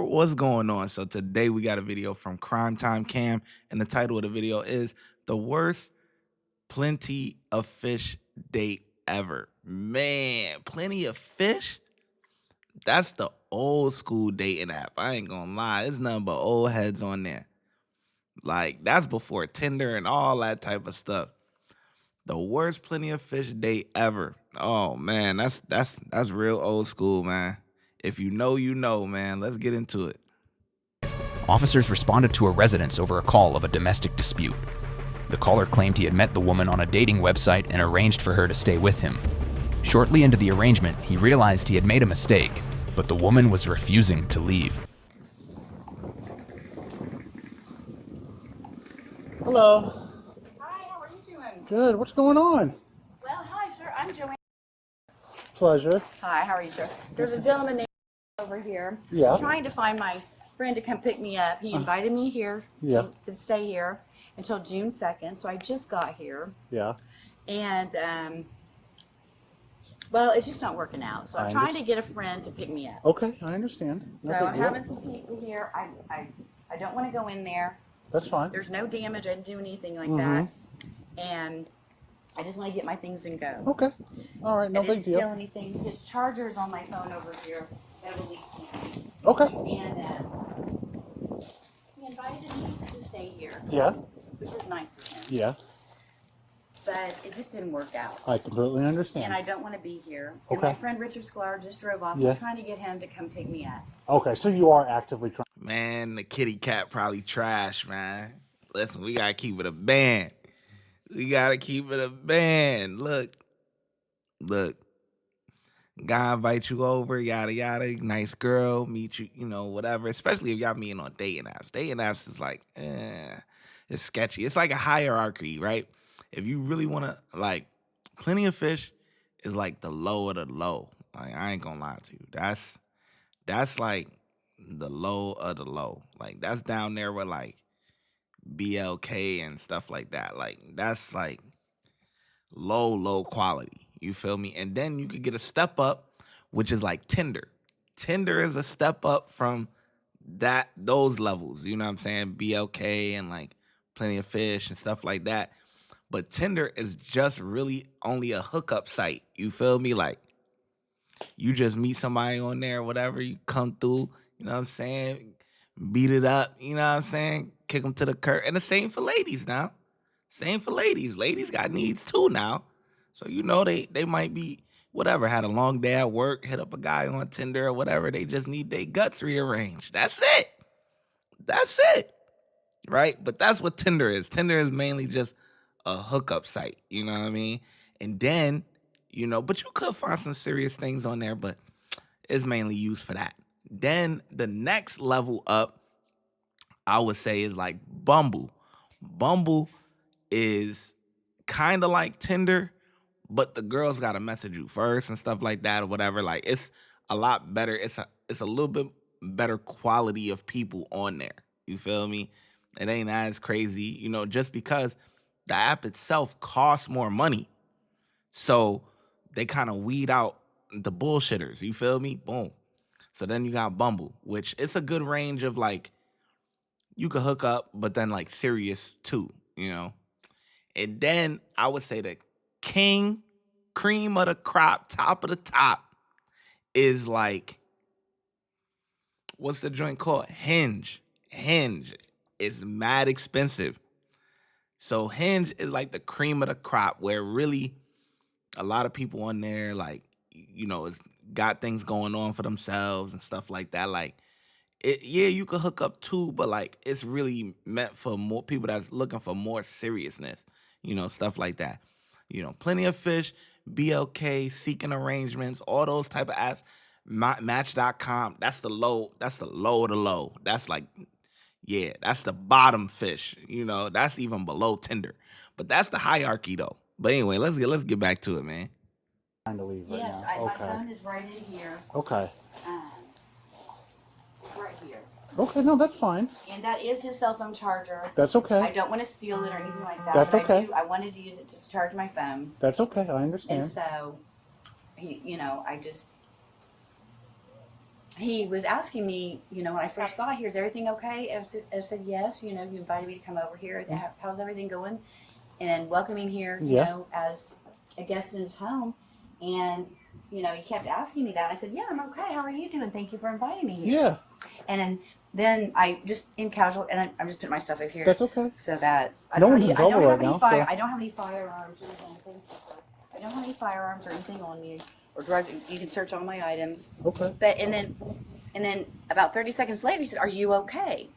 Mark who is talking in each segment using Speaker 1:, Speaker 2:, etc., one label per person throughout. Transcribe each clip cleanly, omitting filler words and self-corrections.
Speaker 1: What's going on? So today we got a video from Crime Time Cam, and the title of the video is the worst plenty of fish date ever. Man, plenty of fish? That's the old school dating app. I ain't gonna lie. There's nothing but old heads on there. Like, that's before Tinder and all that type of stuff. The worst plenty of fish date ever. Oh man, that's real old school, man. If you know, you know, man. Let's get into it.
Speaker 2: Officers responded to a residence over a call of a domestic dispute. The caller claimed he had met the woman on a dating website and arranged for her to stay with him. Shortly into the arrangement, he realized he had made a mistake, but the woman was refusing to leave.
Speaker 3: Hello.
Speaker 4: Hi, how are you doing?
Speaker 3: Good. What's going on?
Speaker 4: Well, hi, sir. I'm Joanne.
Speaker 3: Pleasure.
Speaker 4: Hi, how are you, sir? There's a gentleman named over here.
Speaker 3: Yeah.
Speaker 4: He's trying to find my friend to come pick me up. He invited me here
Speaker 3: Yeah.
Speaker 4: to stay here until June 2nd, so I just got here.
Speaker 3: Yeah.
Speaker 4: And, well, it's just not working out. So I'm trying to get a friend to pick me up.
Speaker 3: Okay, I understand.
Speaker 4: So I'm having some pizza here. I don't want to go in there.
Speaker 3: That's fine.
Speaker 4: There's no damage. I didn't do anything like that. And I just want to get my things and go.
Speaker 3: Okay. All right, no
Speaker 4: I didn't
Speaker 3: big
Speaker 4: steal
Speaker 3: deal.
Speaker 4: anything. His charger's on my phone over here. That released me.
Speaker 3: Okay.
Speaker 4: And he invited me to stay here,
Speaker 3: Yeah.
Speaker 4: which is nice of him.
Speaker 3: Yeah.
Speaker 4: But it just didn't work out.
Speaker 3: I completely
Speaker 4: And
Speaker 3: understand.
Speaker 4: I don't want to be here. And
Speaker 3: Okay.
Speaker 4: my friend Richard Sklar just drove off, so
Speaker 3: Yeah.
Speaker 4: I'm trying to get him to come pick me up.
Speaker 3: Okay, so you are actively trying.
Speaker 1: Man, the kitty cat probably trash, man. Listen, we gotta keep it a band. We gotta keep it a band. Look. Guy invite you over, yada yada. Nice girl, meet you, whatever. Especially if y'all meeting on dating apps. Dating apps is like, it's sketchy. It's like a hierarchy, right? If you really wanna plenty of fish is like the low of the low. Like, I ain't gonna lie to you. That's like the low of the low. Like, that's down there with like BLK and stuff like that. Like, that's like low quality. You feel me? And then you could get a step up, which is like Tinder. Tinder is a step up from those levels. You know what I'm saying? BLK and like plenty of fish and stuff like that. But Tinder is just really only a hookup site. You feel me? Like, you just meet somebody on there, whatever, you come through, you know what I'm saying? Beat it up, you know what I'm saying? Kick them to the curb. And the same for ladies now. Same for ladies. Ladies got needs too now. So, they might be, whatever, had a long day at work, hit up a guy on Tinder or whatever. They just need their guts rearranged. That's it. That's it. Right? But that's what Tinder is. Tinder is mainly just a hookup site. You know what I mean? And then, but you could find some serious things on there, but it's mainly used for that. Then the next level up, I would say, is like Bumble. Bumble is kind of like Tinder, but the girls got to message you first and stuff like that or whatever. Like, it's a lot better. It's a little bit better quality of people on there. You feel me? It ain't as crazy, just because the app itself costs more money. So they kind of weed out the bullshitters. You feel me? Boom. So then you got Bumble, which it's a good range of like, you could hook up, but then like serious too, And then I would say the cream of the crop, top of the top is like, what's the joint called? Hinge. Hinge is mad expensive. So Hinge is like the cream of the crop, where really a lot of people on there, like, it's got things going on for themselves and stuff like that. Like, you could hook up too, but like, it's really meant for more people that's looking for more seriousness, stuff like that. Plenty of fish, BLK, seeking arrangements, all those type of apps. Match.com, that's the low of the low. That's like, that's the bottom fish. That's even below Tinder. But that's the hierarchy though. But anyway, let's get back to it, man.
Speaker 3: Trying to leave right
Speaker 4: Yes,
Speaker 3: now.
Speaker 4: my phone is right in here.
Speaker 3: Okay.
Speaker 4: Right here.
Speaker 3: Okay, no, that's fine.
Speaker 4: And that is his cell phone charger.
Speaker 3: That's
Speaker 4: I
Speaker 3: okay.
Speaker 4: don't want to steal it or anything like that.
Speaker 3: That's
Speaker 4: but
Speaker 3: okay.
Speaker 4: I wanted to use it to charge my phone.
Speaker 3: That's okay. I
Speaker 4: And
Speaker 3: understand.
Speaker 4: so, I just, he was asking me, when I first got here, is everything okay? I said yes. You invited me to come over here. How's everything going? And welcoming here, as a guest in his home. And, he kept asking me that. I said, yeah, I'm okay. How are you doing? Thank you for inviting me here.
Speaker 3: Yeah.
Speaker 4: And then I just in casual, and I'm just putting my stuff over here.
Speaker 3: That's okay.
Speaker 4: So that
Speaker 3: No one's in trouble right now.
Speaker 4: I don't have any firearms or anything. I don't have any firearms or anything on me or drugs. You can search all my items.
Speaker 3: Okay.
Speaker 4: But and then about 30 seconds later, he said, "Are you okay?"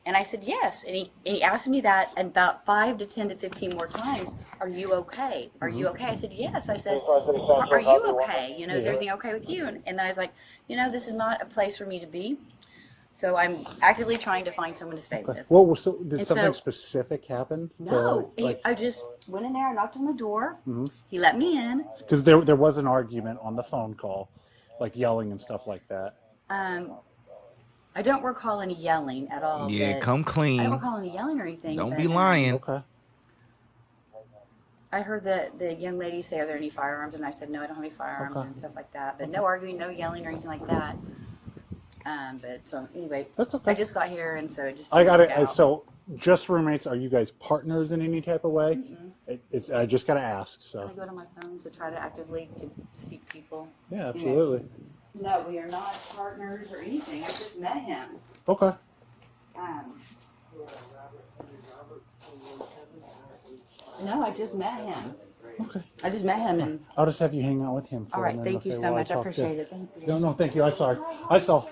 Speaker 4: And I said, "Yes." And he asked me that about 5 to 10 to 15 more times. Are you okay? Are you okay? I said, "Yes." I said, "Are you okay? Is everything okay with you?" And then I was like, this is not a place for me to be. So I'm actively trying to find someone to stay with.
Speaker 3: Well, so did
Speaker 4: And
Speaker 3: something
Speaker 4: so-
Speaker 3: specific happen?
Speaker 4: No, I just went in there, I knocked on the door. He let me in.
Speaker 3: Because there was an argument on the phone call, like yelling and stuff like that.
Speaker 4: I don't recall any yelling at all.
Speaker 1: Yeah, come
Speaker 4: I don't
Speaker 1: clean.
Speaker 4: recall any yelling or anything.
Speaker 1: Don't
Speaker 4: but,
Speaker 1: be lying.
Speaker 3: Okay.
Speaker 4: I heard the young lady say, "Are there any firearms?" And I said, "No, I don't have any firearms,"
Speaker 3: Okay.
Speaker 4: and stuff like that. But no arguing, no yelling or anything like that. But so anyway,
Speaker 3: That's okay.
Speaker 4: I just got here, and so it just.
Speaker 3: I got
Speaker 4: didn't
Speaker 3: it.
Speaker 4: work out.
Speaker 3: So, just roommates, are you guys partners in any type of way? I just got to ask. So.
Speaker 4: I go to my phone to try to actively seek people.
Speaker 3: Yeah, absolutely.
Speaker 4: No, we are not partners or anything. I just met him.
Speaker 3: Okay.
Speaker 4: No, I just met him.
Speaker 3: Okay.
Speaker 4: I just met him, and
Speaker 3: I'll just have you hang out with him.
Speaker 4: all right. Thank you so much. I appreciate it. Thank you.
Speaker 3: No, thank you. I'm sorry. I saw.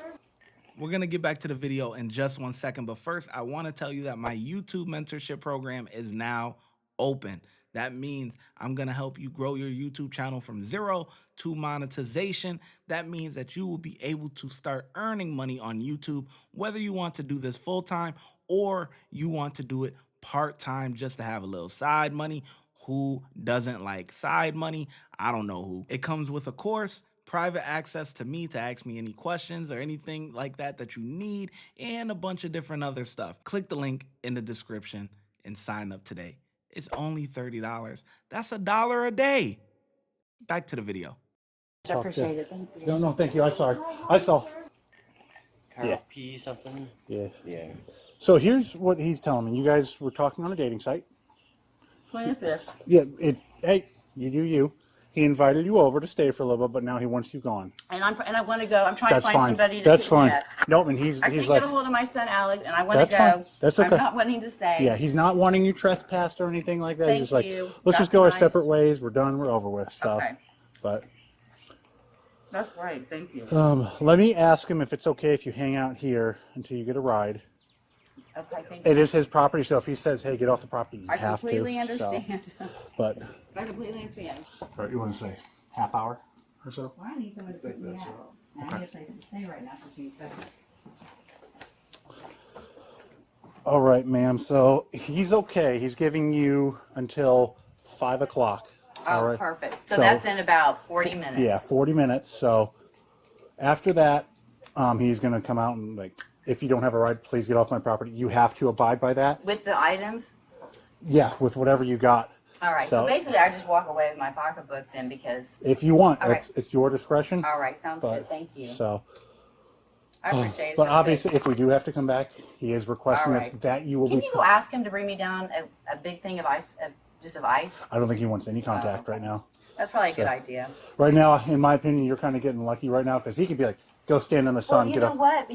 Speaker 1: We're going to get back to the video in just 1 second. But first, I want to tell you that my YouTube mentorship program is now open. That means I'm going to help you grow your YouTube channel from 0 to monetization. That means that you will be able to start earning money on YouTube, whether you want to do this full-time or you want to do it part-time just to have a little side money. Who doesn't like side money? I don't know who. It comes with a course, private access to me to ask me any questions or anything like that you need, and a bunch of different other stuff. Click the link in the description and sign up today. It's only $30. That's $1 a day. Back to the video.
Speaker 4: I appreciate it. Thank you.
Speaker 3: No, thank you. I'm sorry. I saw.
Speaker 5: Carl
Speaker 3: Yeah.
Speaker 5: P something.
Speaker 3: Yeah.
Speaker 5: Yeah.
Speaker 3: So here's what he's telling me. You guys were talking on a dating site.
Speaker 4: 25th.
Speaker 3: Yeah. Hey, you do you. He invited you over to stay for a little bit, but now he wants you gone.
Speaker 4: And I want to go. I'm trying
Speaker 3: That's
Speaker 4: to find
Speaker 3: fine.
Speaker 4: somebody to
Speaker 3: That's
Speaker 4: pick
Speaker 3: fine.
Speaker 4: me up.
Speaker 3: Nope, and he's
Speaker 4: I can't
Speaker 3: like,
Speaker 4: get a hold of my son Alex, and I want to
Speaker 3: That's
Speaker 4: go.
Speaker 3: fine. That's okay.
Speaker 4: I'm not wanting to stay.
Speaker 3: yeah, he's not wanting you trespassed or anything like that.
Speaker 4: Thank
Speaker 3: He's just like,
Speaker 4: you.
Speaker 3: let's
Speaker 4: That's
Speaker 3: just go our
Speaker 4: nice.
Speaker 3: separate ways. We're done. We're over with. So,
Speaker 4: Okay.
Speaker 3: but
Speaker 4: That's great. Thank you.
Speaker 3: let me ask him if it's okay if you hang out here until you get a ride.
Speaker 4: Okay. Thank you.
Speaker 3: It is his property, so if he says, "Hey, get off the property," you
Speaker 4: I
Speaker 3: have to.
Speaker 4: completely
Speaker 3: So,
Speaker 4: understand.
Speaker 3: but
Speaker 4: I completely understand.
Speaker 3: what you want to say? Half hour or so?
Speaker 4: Well, I need someone to pick me up. I need a place to stay right now for 2 seconds.
Speaker 3: All right, ma'am. So he's okay. He's giving you until 5 o'clock.
Speaker 4: Oh,
Speaker 3: All right.
Speaker 4: perfect. So
Speaker 3: So-
Speaker 4: that's in about 40 minutes.
Speaker 3: Yeah, 40 minutes. So after that, he's going to come out and like, if you don't have a ride, please get off my property. You have to abide by that.
Speaker 4: With the items?
Speaker 3: Yeah, with whatever you got.
Speaker 4: All right. So basically, I just walk away with my pocketbook then because.
Speaker 3: If you want,
Speaker 4: All right.
Speaker 3: it's your discretion.
Speaker 4: All right. Sounds
Speaker 3: But-
Speaker 4: good. Thank you.
Speaker 3: So,
Speaker 4: I appreciate it.
Speaker 3: but
Speaker 4: Sounds
Speaker 3: obviously,
Speaker 4: good.
Speaker 3: if we do have to come back, he is requesting
Speaker 4: All
Speaker 3: us
Speaker 4: right.
Speaker 3: that you will
Speaker 4: Can
Speaker 3: be.
Speaker 4: you go ask him to bring me down a big thing of ice, just of ice?
Speaker 3: I don't think he wants any contact
Speaker 4: okay.
Speaker 3: right now.
Speaker 4: That's probably a good
Speaker 3: So-
Speaker 4: idea.
Speaker 3: Right now, in my opinion, you're kind of getting lucky right now because he could be like, go stand in the
Speaker 4: Well,
Speaker 3: sun,
Speaker 4: you
Speaker 3: get
Speaker 4: know
Speaker 3: up.
Speaker 4: what?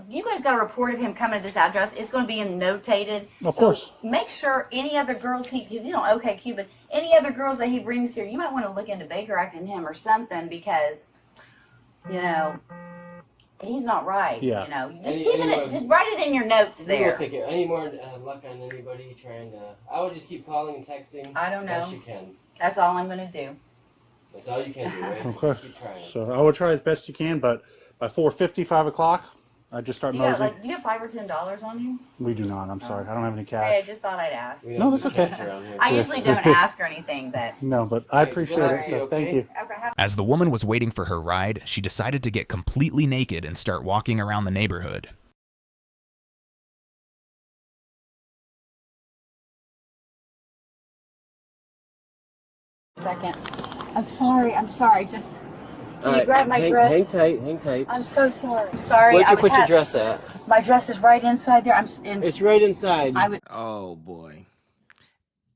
Speaker 4: You guys got a report of him coming to this address. It's going to be notated.
Speaker 3: Of
Speaker 4: So
Speaker 3: course.
Speaker 4: make sure any other girls because OK Cupid, any other girls that he brings here, you might want to look into Baker acting him or something because, he's not right.
Speaker 3: Yeah.
Speaker 4: Just write it in your notes
Speaker 5: They
Speaker 4: there.
Speaker 5: won't take it. Any more luck on anybody trying to? I would just keep calling and texting.
Speaker 4: I don't know.
Speaker 5: Best you can.
Speaker 4: That's all I'm going to do.
Speaker 5: That's all you can do. Right?
Speaker 3: Okay.
Speaker 5: Keep trying.
Speaker 3: So I will try as best you can, but by 4:50, 5 o'clock, I just start
Speaker 4: You got
Speaker 3: moseying.
Speaker 4: do you have $5 or $10 on you?
Speaker 3: We do not. I'm sorry. I don't have any
Speaker 4: Hey, I
Speaker 3: cash.
Speaker 4: just thought I'd ask.
Speaker 5: We
Speaker 3: No,
Speaker 5: don't
Speaker 3: that's
Speaker 5: do
Speaker 3: okay.
Speaker 5: cash around here.
Speaker 4: I usually don't ask or anything, but
Speaker 3: No, but I
Speaker 5: Hey,
Speaker 3: appreciate
Speaker 5: good
Speaker 3: it.
Speaker 5: luck to
Speaker 3: So
Speaker 5: you,
Speaker 3: thank
Speaker 5: okay?
Speaker 3: you.
Speaker 4: okay.
Speaker 2: As the woman was waiting for her ride, she decided to get completely naked and start walking around the neighborhood.
Speaker 4: Second. I'm sorry. Just Can you grab my dress?
Speaker 5: Hang tight.
Speaker 4: I'm so sorry. Sorry.
Speaker 5: Where'd you put your dress at?
Speaker 4: My dress is right inside there.
Speaker 5: It's right inside.
Speaker 1: Oh boy.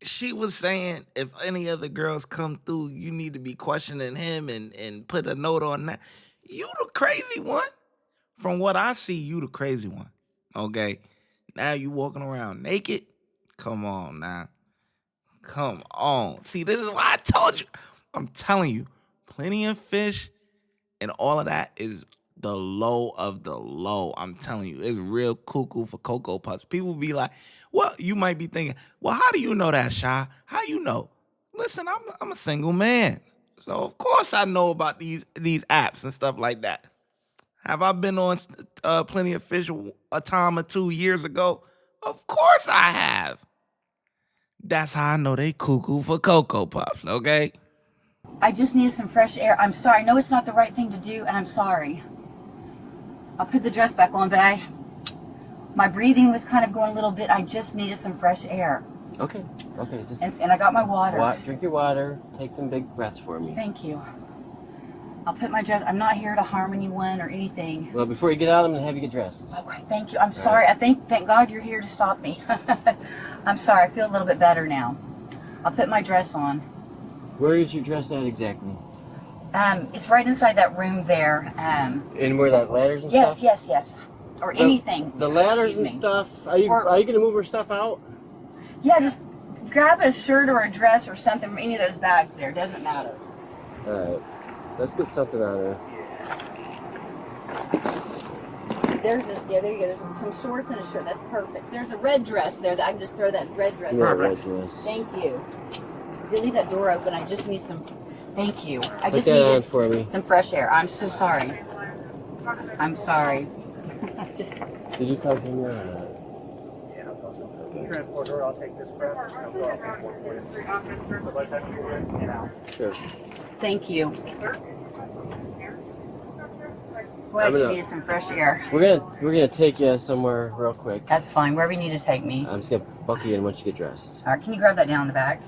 Speaker 1: She was saying if any other girls come through, you need to be questioning him and put a note on that. You the crazy one. From what I see, you the crazy one. Okay. Now you walking around naked? Come on now. Come on. See, this is why I told you. I'm telling you, Plenty of Fish and all of that is the low of the low. I'm telling you, it's real cuckoo for Cocoa Puffs. People be like, well, you might be thinking, well, how do you know that, Shy? How you know? Listen, I'm a single man. So of course I know about these apps and stuff like that. Have I been on Plenty of Fish a time or 2 years ago? Of course I have. That's how I know they cuckoo for Cocoa Puffs, okay?
Speaker 4: I just needed some fresh air. I'm sorry. I know it's not the right thing to do, and I'm sorry. I'll put the dress back on, but my breathing was kind of going a little bit. I just needed some fresh air.
Speaker 5: Okay.
Speaker 4: And I got my water.
Speaker 5: Drink your water. Take some big breaths for me.
Speaker 4: Thank you. I'll put my dress. I'm not here to harm anyone or anything.
Speaker 5: Well, before you get out, I'm gonna have you get dressed.
Speaker 4: Okay, thank you. I'm sorry. Thank God you're here to stop me. I'm sorry. I feel a little bit better now. I'll put my dress on.
Speaker 5: Where is your dress at exactly?
Speaker 4: It's right inside that room there.
Speaker 5: And where that ladders and stuff?
Speaker 4: Yes. Or anything.
Speaker 5: The ladders and stuff. Are you gonna move her stuff out?
Speaker 4: Yeah, just grab a shirt or a dress or something from any of those bags there. Doesn't matter.
Speaker 5: All right. Let's get something on her.
Speaker 4: There you go. There's some shorts and a shirt. That's perfect. There's a red dress there that I can just throw that red dress
Speaker 5: Yeah,
Speaker 4: on.
Speaker 5: red dress.
Speaker 4: Thank you. If you leave that door open, I just need some. Thank you. I just
Speaker 5: Put that on
Speaker 4: needed
Speaker 5: for me.
Speaker 4: some fresh air. I'm so sorry. I'm sorry. Just.
Speaker 5: Did you talk to me or not?
Speaker 3: Transport her, I'll take this crap. I'll go out for it.
Speaker 5: Sure.
Speaker 4: Thank you. Boy, I just needed some fresh air.
Speaker 5: We're gonna take you somewhere real quick.
Speaker 4: That's fine. Wherever you need to take me.
Speaker 5: I'm just gonna buckle you in once you get dressed.
Speaker 4: All right. Can you grab that down in the back?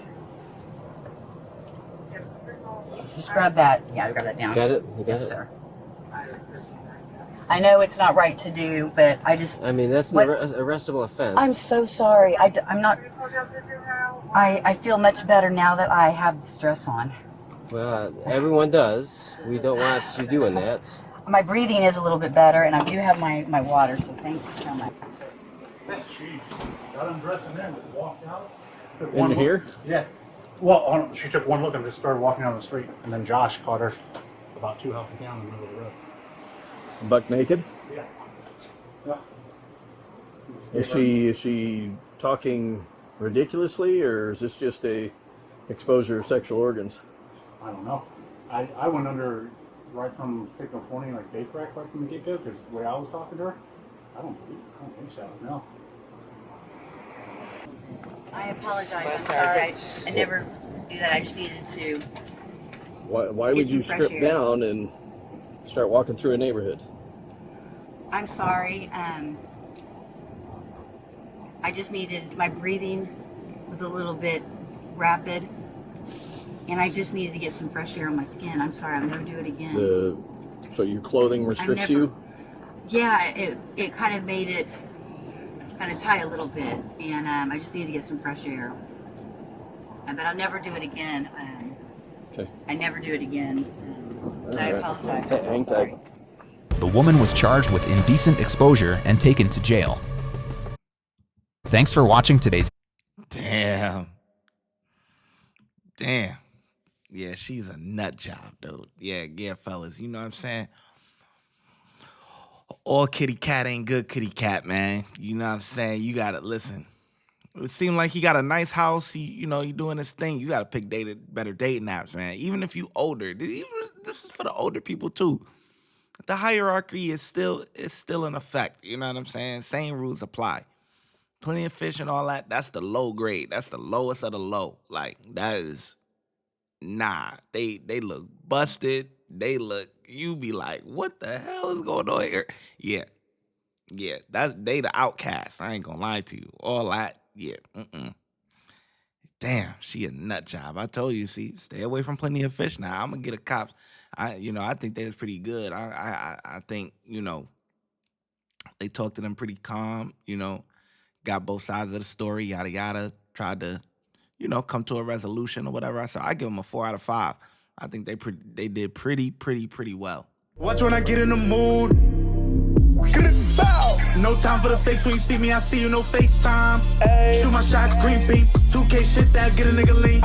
Speaker 4: Just grab that. Yeah, grab that down.
Speaker 5: Got it? You got
Speaker 4: Yes,
Speaker 5: it?
Speaker 4: sir. I know it's not right to do, but I just.
Speaker 5: I mean, that's an arrestable offense.
Speaker 4: I'm so sorry. I'm not. I feel much better now that I have this dress on.
Speaker 5: Well, everyone does. We don't want you doing that.
Speaker 4: My breathing is a little bit better, and I do have my water, so thank you so much.
Speaker 3: She got undressed and then just walked out.
Speaker 2: In here?
Speaker 3: Yeah. Well, she took one look and just started walking down the street. And then Josh caught her about 2 houses down in the middle of the road.
Speaker 2: Buck naked?
Speaker 3: Yeah. Yeah.
Speaker 2: Is she talking ridiculously, or is this just a exposure of sexual organs?
Speaker 3: I don't know. I went under right from signal 20, like day crack right from the get-go, because the way I was talking to her, I don't think so, no.
Speaker 4: I apologize. I'm sorry. I never do that. I just needed to.
Speaker 2: Why would you strip down and start walking through a neighborhood?
Speaker 4: I'm sorry. I just needed. My breathing was a little bit rapid, and I just needed to get some fresh air on my skin. I'm sorry. I'll never do it again.
Speaker 2: So your clothing restricts you?
Speaker 4: Yeah, it kind of made it kind of tight a little bit, and I just needed to get some fresh air. But I'll never do it again.
Speaker 2: Okay.
Speaker 4: I never do it again. I apologize.
Speaker 2: Hang tight. The woman was charged with indecent exposure and taken to jail. Thanks for watching today's.
Speaker 1: Damn. Yeah, she's a nut job, though. Yeah, fellas. You know what I'm saying? All kitty cat ain't good kitty cat, man. You know what I'm saying? You gotta listen. It seemed like he got a nice house. He doing his thing. You gotta pick better dating apps, man. Even if you older. This is for the older people too. The hierarchy is still in effect. You know what I'm saying? Same rules apply. Plenty of Fish and all that. That's the low grade. That's the lowest of the low. Like that is. Nah, they look busted. You be like, what the hell is going on here? Yeah, they the outcast. I ain't gonna lie to you. All that, yeah, Damn, she a nut job. I told you, see, stay away from Plenty of Fish now. I'm gonna get a cops. I think they was pretty good. I think, they talked to them pretty calm, got both sides of the story, yada yada, tried to, come to a resolution or whatever. So I give them a 4 out of 5. I think they did pretty well.
Speaker 6: Watch when I get in the mood. No time for the fakes. When you see me, I see you, no FaceTime. Shoot my shot, green beam. 2K shit that get a nigga lean.